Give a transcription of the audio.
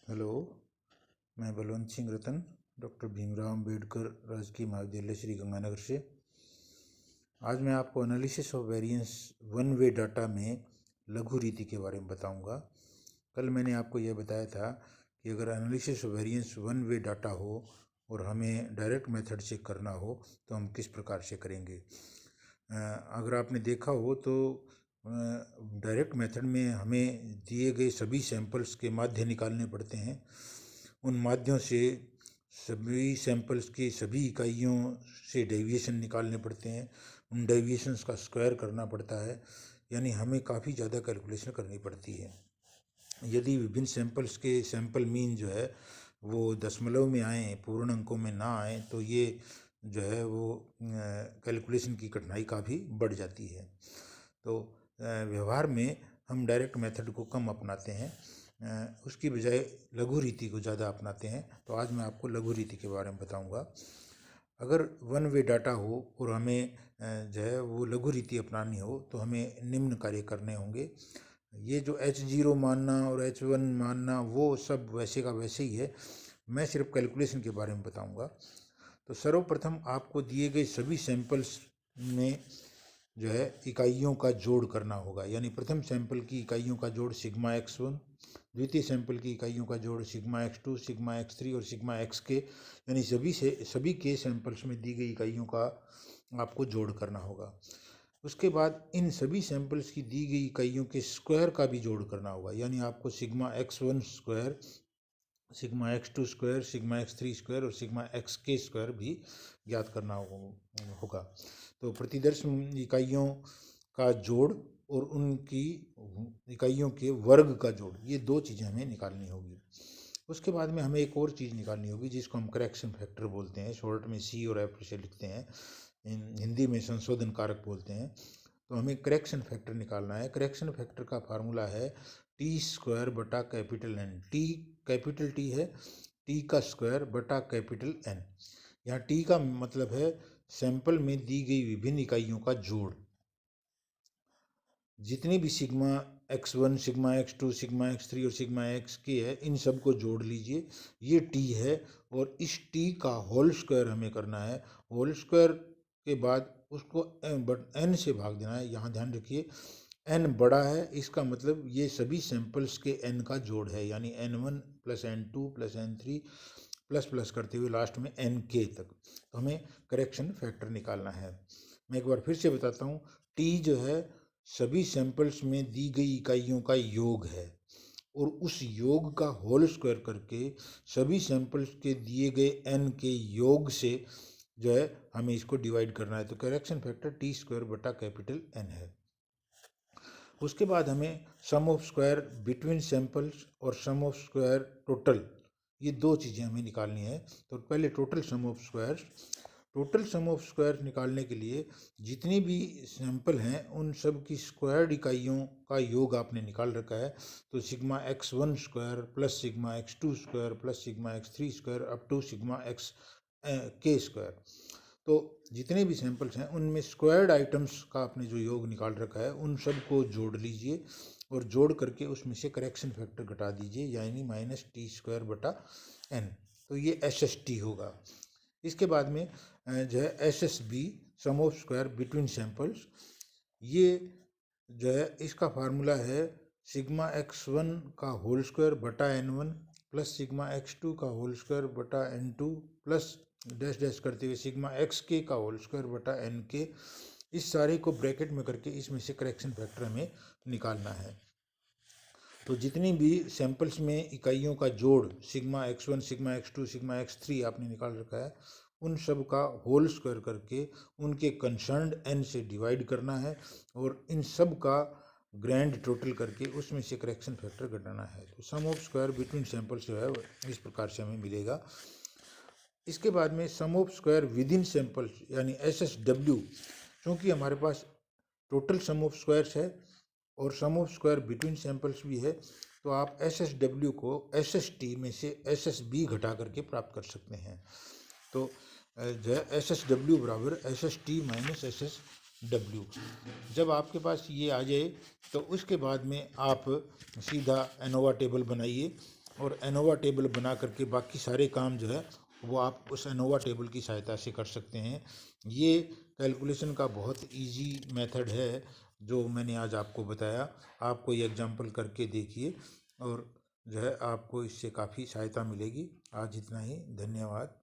Hello, मैं बलवंत सिंह रतन, doctor Bhimrao Ambedkar राजकीय महाविद्यालय श्री गंगानगर से। आज मैं आपको analysis of variance one way data में लघु रीति के बारे में बताऊंगा। कल मैंने आपको यह बताया था कि अगर analysis of variance one way data हो और हमें डायरेक्ट मेथड से करना हो तो हम किस प्रकार से करेंगे। अगर आपने देखा हो तो डायरेक्ट मेथड में हमें दिए गए सभी सैंपल्स के माध्य निकालने पड़ते हैं। उन माध्यों से सभी सैंपल्स की सभी इकाइयों से डेविएशन निकालने पड़ते हैं। उन डेविएशंस का स्क्वायर करना पड़ता है, यानी हमें काफ़ी ज़्यादा कैलकुलेशन करनी पड़ती है। यदि विभिन्न सैंपल्स के सैंपल मीन जो है वो दशमलव में आए, पूर्ण अंकों में ना आए, तो ये जो है वो कैलकुलेशन की कठिनाई काफ़ी बढ़ जाती है। तो व्यवहार में हम डायरेक्ट मेथड को कम अपनाते हैं, उसकी बजाय लघु रीति को ज़्यादा अपनाते हैं। तो आज मैं आपको लघु रीति के बारे में बताऊंगा। अगर वन वे डाटा हो और हमें जो है वो लघु रीति अपनानी हो तो हमें निम्न कार्य करने होंगे। ये जो H0 मानना और H1 मानना वो सब वैसे का वैसे ही है, मैं सिर्फ कैलकुलेशन के बारे में बताऊंगा। तो सर्वप्रथम आपको दिए गए सभी सैंपल्स में जो है इकाइयों का जोड़ करना होगा, यानी प्रथम सैंपल की इकाइयों का जोड़ सिग्मा x1, द्वितीय सैंपल की इकाइयों का जोड़ सिग्मा x2, सिग्मा x3 और सिग्मा xk, यानी सभी के सैंपल्स में दी गई इकाइयों का आपको जोड़ करना होगा। उसके बाद इन सभी सैंपल्स की दी गई इकाइयों के स्क्वायर का भी जोड़ करना होगा, यानी आपको sigma x1 square, sigma x2 square, sigma x3 square और सिग्मा xk स्क्वायर भी ज्ञात करना होगा। तो प्रतिदर्श इकाइयों का जोड़ और उनकी इकाइयों के वर्ग का जोड़, ये दो चीज़ें हमें निकालनी होगी। उसके बाद में हमें एक और चीज़ निकालनी होगी जिसको हम करेक्शन फैक्टर बोलते हैं, शॉर्ट में C और F से लिखते हैं, हिंदी में संशोधन कारक बोलते हैं। तो हमें करेक्शन फैक्टर निकालना है। करेक्शन फैक्टर का फार्मूला है टी स्क्वायर बटा capital N। T capital T है, टी का स्क्वायर बटा कैपिटल N। यहाँ टी का मतलब है सैंपल में दी गई विभिन्न इकाइयों का जोड़। जितनी भी sigma x1, sigma x2, sigma x3 और सिग्मा xk है, इन सब को जोड़ लीजिए, ये t है। और इस t का होल स्क्वायर हमें करना है। होल स्क्वायर के बाद उसको n से भाग देना है। यहाँ ध्यान रखिए n बड़ा है, इसका मतलब ये सभी सैंपल्स के n का जोड़ है, यानी n1 plus n2 plus n3 plus plus करते हुए लास्ट में nk तक। तो हमें करेक्शन फैक्टर निकालना है। मैं एक बार फिर से बताता हूँ, t जो है सभी सैंपल्स में दी गई इकाइयों का योग है और उस योग का होल स्क्वायर करके सभी सैंपल्स के दिए गए n के योग से जो है हमें इसको डिवाइड करना है। तो करेक्शन फैक्टर टी स्क्वायर बटा कैपिटल N है। उसके बाद हमें सम ऑफ स्क्वायर बिटवीन सैंपल्स और सम ऑफ स्क्वायर टोटल, ये दो चीज़ें हमें निकालनी है। तो पहले total sum of square. Total sum of square निकालने के लिए जितनी भी सैंपल हैं उन सब की स्क्वायर्ड इकाइयों का योग आपने निकाल रखा है। तो sigma x1 square plus sigma x2 square plus sigma x3 square up to sigma xk square. तो जितने भी सैंपल्स हैं उनमें स्क्वायर्ड आइटम्स का आपने जो योग निकाल रखा है उन सब को जोड़ लीजिए और जोड़ करके उसमें से करेक्शन फैक्टर घटा दीजिए, यानी माइनस टी स्क्वायर बटा n। तो ये SST होगा। इसके बाद में जो है SSB, sum of square between samples, ये जो है इसका फार्मूला है सिग्मा x1 का होल स्क्वायर बटा n1 प्लस सिग्मा x2 का होल स्क्वायर बटा n2 प्लस डैश डैश करते हुए सिग्मा xk का होल स्क्वायर बटा nk। इस सारे को ब्रैकेट में करके इसमें से करेक्शन फैक्टर हमें निकालना है। तो जितनी भी सैंपल्स में इकाइयों का जोड़ sigma x1, sigma x2, sigma x3 आपने निकाल रखा है, उन सब का होल स्क्वायर करके उनके कंसर्न्ड n से डिवाइड करना है और इन सब का ग्रैंड टोटल करके उसमें से करेक्शन फैक्टर घटाना है। तो सम ऑफ स्क्वायर बिटवीन सैंपल्स जो है इस प्रकार से हमें मिलेगा। इसके बाद में sum of square within samples यानी SSW, क्योंकि हमारे पास टोटल सम ऑफ स्क्वायर्स है और sum of square between samples भी है, तो आप SSW को SST में से SSB घटा करके प्राप्त कर सकते हैं। तो जो है SSW बराबर SST माइनस SSW। जब आपके पास ये आ जाए तो उसके बाद में आप सीधा एनोवा टेबल बनाइए और एनोवा टेबल बना करके बाकी सारे काम जो है वो आप उस एनोवा टेबल की सहायता से कर सकते हैं। ये कैलकुलेशन का बहुत इजी मेथड है जो मैंने आज आपको बताया। आप कोई एग्जांपल करके देखिए और जो है आपको इससे काफ़ी सहायता मिलेगी। आज इतना ही, धन्यवाद।